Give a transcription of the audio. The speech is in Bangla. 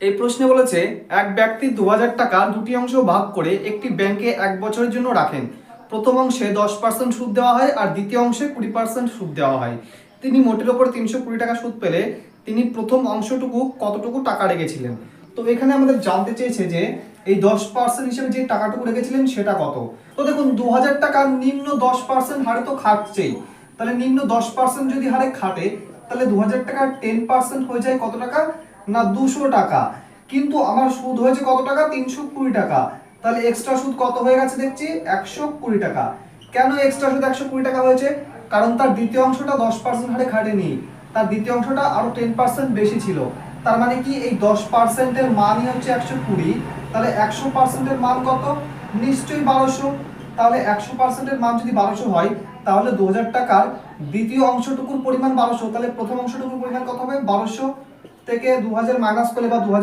এই প্রশ্নে বলেছে এক ব্যক্তি 2000 টাকা দুটি অংশ ভাগ করে একটি ব্যাংকে 1 বছরের জন্য রাখেন। প্রথম অংশে 10% সুদ দেওয়া হয় আর দ্বিতীয় অংশে 20% সুদ দেওয়া হয়। তিনি মোটের ওপর 320 টাকা সুদ পেলে তিনি প্রথম অংশটুকু কতটুকু টাকা রেখেছিলেন। তো এখানে আমাদের জানতে চেয়েছে যে এই 10% হিসেবে যে টাকাটুকু রেখেছিলেন সেটা কত। তো দেখুন 2000 টাকার নিম্ন 10% হারে তো খাটছেই, তাহলে নিম্ন 10% যদি হারে খাটে তাহলে 2000 টাকার 10% হয়ে যায় কত টাকা না 200 টাকা। কিন্তু আমার সুদ হয়েছে কত টাকা 320 টাকা, তাহলে এক্সট্রা সুদ কত হয়ে গেছে দেখছি 120 টাকা। কেন এক্সট্রা সুদ 120 টাকা হয়েছে? কারণ তার দ্বিতীয় অংশটা 10% হারে খাটেনি, তার দ্বিতীয় অংশটা আরো 10% বেশি ছিল। তার মানে কি এই 10%-এর মানই হচ্ছে 120, তাহলে 100%-এর মান কত? নিশ্চয়ই 1200। তাহলে 100%-এর মান যদি 1200 হয় তাহলে 2000 টাকার দ্বিতীয় অংশটুকুর পরিমাণ 1200, তাহলে প্রথম অংশটুকুর পরিমাণ কত হবে 1200 থেকে 2000 মাইনাস করলে বা 2000